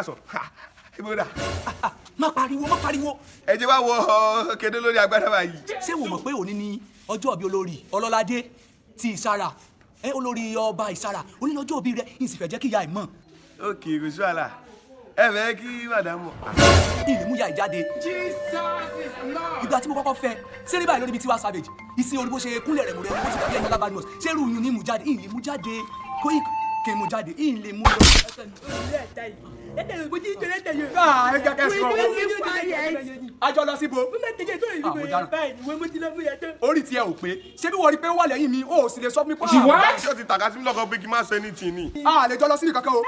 káàsán ibodà. má pariwo. ẹ jẹ́ wá wọ kéde lórí agbára báyìí. ṣé wo mọ̀ pé òní ni ọjọ́ ìbí olórí ọlọ́ládé ti ìsara olórí ọba ìsara òní ni ọjọ́ ìbí rẹ̀ yìí sì fẹ́ jẹ́ kí ìyá ẹ̀ mọ̀. ókè kò sí wàhálà ẹ fẹ́ kí màdàmú. ìlú mú ya ìjáde. ìgbà tí mo kọ́kọ́ fẹ́ sẹ́rí báyìí lórí ibi Tiwa Savage ìsìn orí bó ṣe kúnlẹ̀ rẹ̀ mú rẹ̀ bó ti dàbí ẹni lábàánú ọ̀sẹ̀ ṣé irú yìí ni mú jáde ìlú mú jáde kó kí n mú jáde ìlú mú lọ. àjọ lọ síbo. orí tiẹ̀ ò pé ṣé bí wọ́n rí pé ó wà lẹ́yìn mi ó sì lè sọ fún mi pé. ṣé o ti tàka sí mi lọ́kàn pé kí n má ṣe ní tì ní. a lè jọ lọ sí ìkankan o.